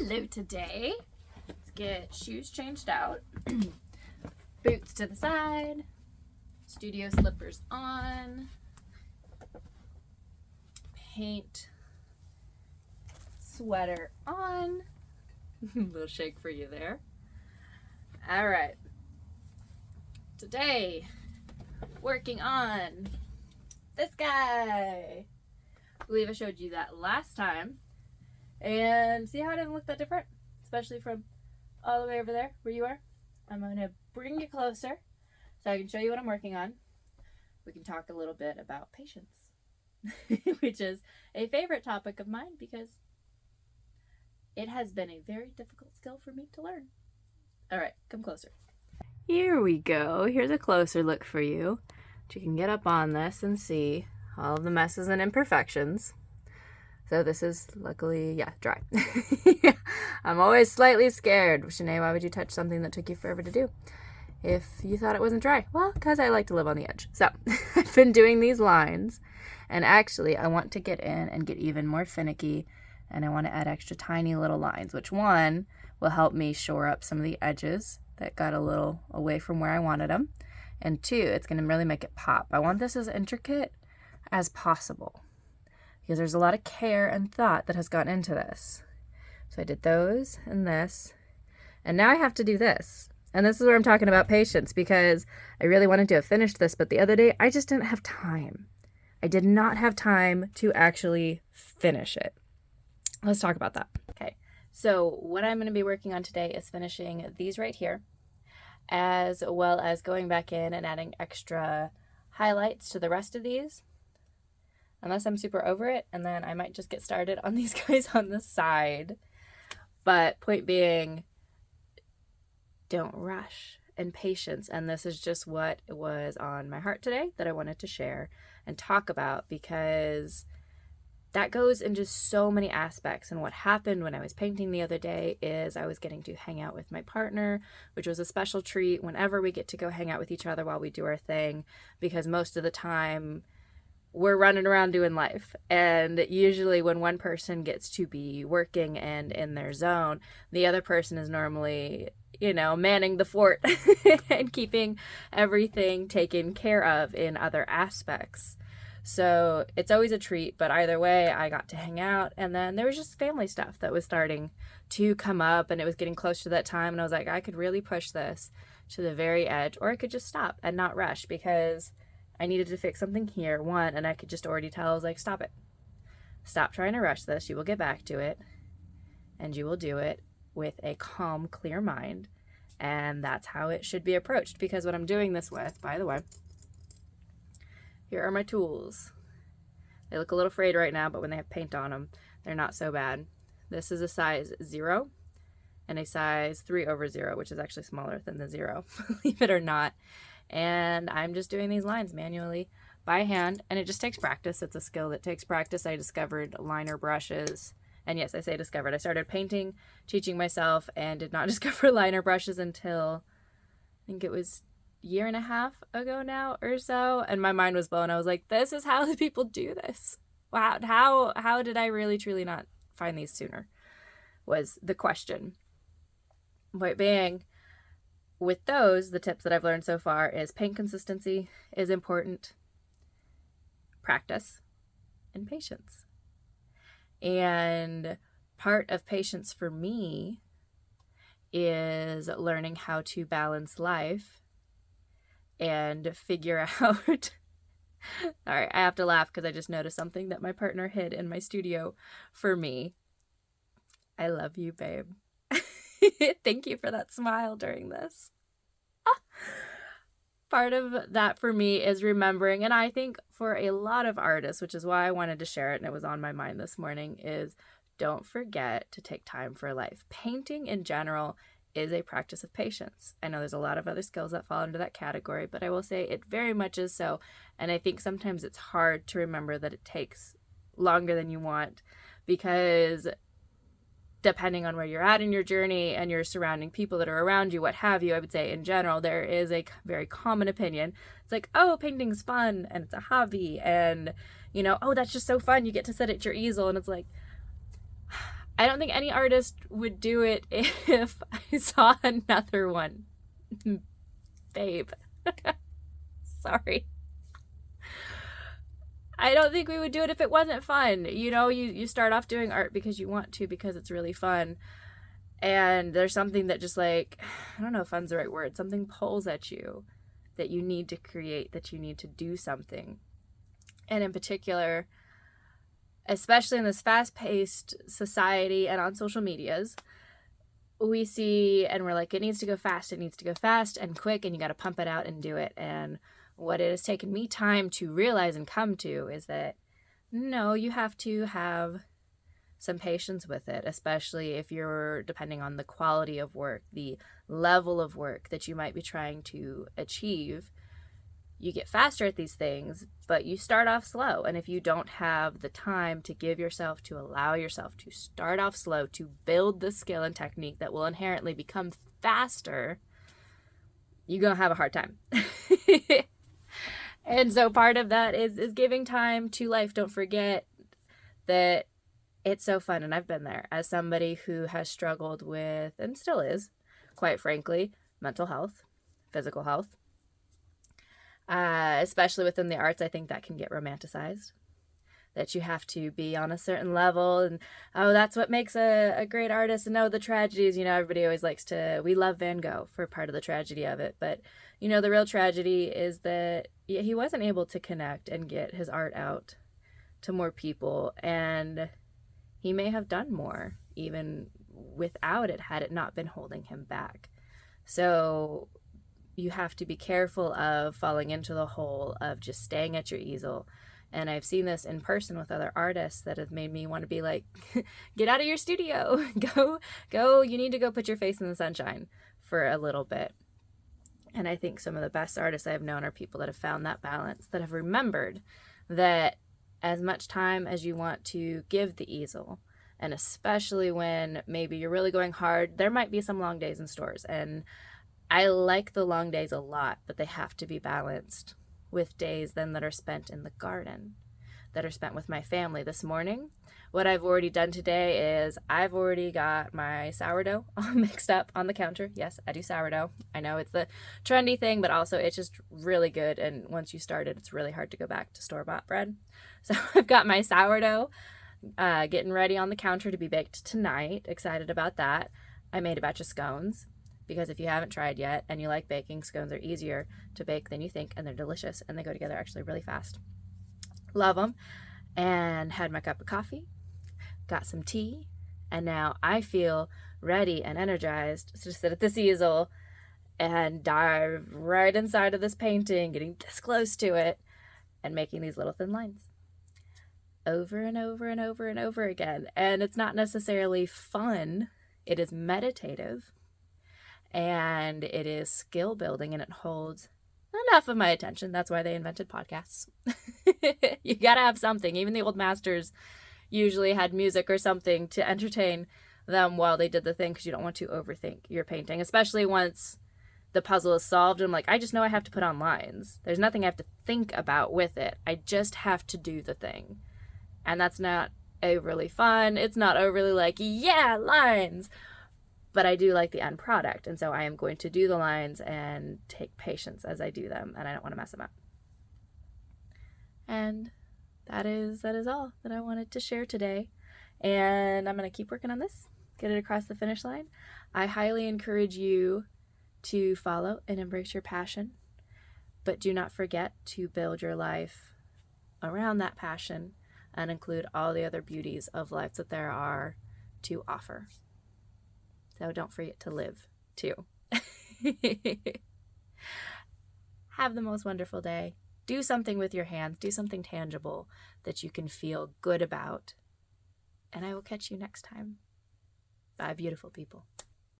Hello today. Let's get shoes changed out. Boots to the side. Studio slippers on. Paint sweater on. Little shake for you there. All right. Today, working on this guy. I believe I showed you that last time. And see how it doesn't look that different? Especially from all the way over there where you are. I'm going to bring you closer so I can show you what I'm working on. We can talk a little bit about patience, which is a favorite topic of mine because it has been a very difficult skill for me to learn. All right, come closer. Here we go. Here's a closer look for you. You can get up on this and see all of the messes and imperfections. So this is luckily, dry. I'm always slightly scared. Shanae, why would you touch something that took you forever to do if you thought it wasn't dry? Well, because I like to live on the edge. So I've been doing these lines, and actually I want to get in and get even more finicky, and I want to add extra tiny little lines, which one will help me shore up some of the edges that got a little away from where I wanted them, and two, it's going to really make it pop. I want this as intricate as possible, because there's a lot of care and thought that has gone into this. So I did those and this, and now I have to do this. And this is where I'm talking about patience, because I really wanted to have finished this, but the other day I just didn't have time. I did not have time to actually finish it. Let's talk about that. Okay, so what I'm going to be working on today is finishing these right here, as well as going back in and adding extra highlights to the rest of these. Unless I'm super over it, and then I might just get started on these guys on the side. But point being, don't rush, and patience. And this is just what was on my heart today that I wanted to share and talk about, because that goes into so many aspects. And what happened when I was painting the other day is I was getting to hang out with my partner, which was a special treat whenever we get to go hang out with each other while we do our thing, because most of the time we're running around doing life. And usually when one person gets to be working and in their zone, the other person is normally, manning the fort and keeping everything taken care of in other aspects. So it's always a treat, but either way, I got to hang out. And then there was just family stuff that was starting to come up, and it was getting close to that time. And I was like, I could really push this to the very edge, or I could just stop and not rush, because I needed to fix something here, one, and I could just already tell. I was like, stop it. Stop trying to rush this. You will get back to it, and you will do it with a calm, clear mind. And that's how it should be approached, because what I'm doing this with, by the way, here are my tools. They look a little frayed right now, but when they have paint on them, they're not so bad. This is a size 0 and a size 3/0, which is actually smaller than the 0, believe it or not. And I'm just doing these lines manually by hand, and it just takes practice. It's a skill that takes practice. I discovered liner brushes, and yes, I say discovered. I started painting, teaching myself, and did not discover liner brushes until I think it was a year and a half ago now or so, and my mind was blown. I was like, this is how the people do this. Wow, how did I really truly not find these sooner, was the question. Point being, with those, the tips that I've learned so far is paint consistency is important, practice, and patience. And part of patience for me is learning how to balance life and figure out all right, I have to laugh because I just noticed something that my partner hid in my studio for me. I love you, babe. Thank you for that smile during this. Part of that for me is remembering, and I think for a lot of artists, which is why I wanted to share it and it was on my mind this morning, is don't forget to take time for life. Painting in general is a practice of patience. I know there's a lot of other skills that fall into that category, but I will say it very much is so. And I think sometimes it's hard to remember that it takes longer than you want, because depending on where you're at in your journey and your surrounding people that are around you, what have you, I would say in general, there is a very common opinion. It's like, oh, painting's fun and it's a hobby, and, oh, that's just so fun. You get to sit at your easel, and it's like, I don't think any artist would do it if I saw another one. Babe. Sorry. I don't think we would do it if it wasn't fun. You know, you start off doing art because you want to, because it's really fun. And there's something that just like, I don't know if fun's the right word, something pulls at you that you need to create, that you need to do something. And in particular, especially in this fast-paced society and on social medias, we see and we're like, it needs to go fast and quick, and you got to pump it out and do it. And what it has taken me time to realize and come to is that no, you have to have some patience with it, especially if you're depending on the quality of work, the level of work that you might be trying to achieve. You get faster at these things, but you start off slow. And if you don't have the time to give yourself, to allow yourself to start off slow, to build the skill and technique that will inherently become faster, you're going to have a hard time. And so part of that is giving time to life. Don't forget that it's so fun. And I've been there as somebody who has struggled with, and still is, quite frankly, mental health, physical health. Especially within the arts, I think that can get romanticized. That you have to be on a certain level, and oh, that's what makes a great artist. And no, the tragedies, you know, everybody always likes to, we love Van Gogh for part of the tragedy of it. But, you know, the real tragedy is that he wasn't able to connect and get his art out to more people. And he may have done more even without it, had it not been holding him back. So you have to be careful of falling into the hole of just staying at your easel. And I've seen this in person with other artists that have made me want to be like, get out of your studio, go, you need to go put your face in the sunshine for a little bit. And I think some of the best artists I've known are people that have found that balance, that have remembered that as much time as you want to give the easel, and especially when maybe you're really going hard, there might be some long days in stores. And I like the long days a lot, but they have to be balanced with days then that are spent in the garden, that are spent with my family. This morning, what I've already done today is I've already got my sourdough all mixed up on the counter. Yes, I do sourdough. I know it's the trendy thing, but also it's just really good. And once you start it, it's really hard to go back to store-bought bread. So I've got my sourdough getting ready on the counter to be baked tonight. Excited about that. I made a batch of scones, because if you haven't tried yet and you like baking, scones are easier to bake than you think, and they're delicious, and they go together actually really fast. Love them. And had my cup of coffee, got some tea, and now I feel ready and energized to sit at this easel and dive right inside of this painting, getting this close to it, and making these little thin lines over and over and over and over again. And it's not necessarily fun. It is meditative. And it is skill building, and it holds enough of my attention. That's why they invented podcasts. You gotta have something. Even the old masters usually had music or something to entertain them while they did the thing, because you don't want to overthink your painting, especially once the puzzle is solved. I'm like, I just know I have to put on lines. There's nothing I have to think about with it. I just have to do the thing. And that's not overly fun. It's not overly like, yeah, lines. But I do like the end product, and so I am going to do the lines and take patience as I do them, and I don't want to mess them up. And that is all that I wanted to share today. And I'm going to keep working on this, get it across the finish line. I highly encourage you to follow and embrace your passion, but do not forget to build your life around that passion and include all the other beauties of life that there are to offer. So don't forget to live, too. Have the most wonderful day. Do something with your hands. Do something tangible that you can feel good about. And I will catch you next time. Bye, beautiful people.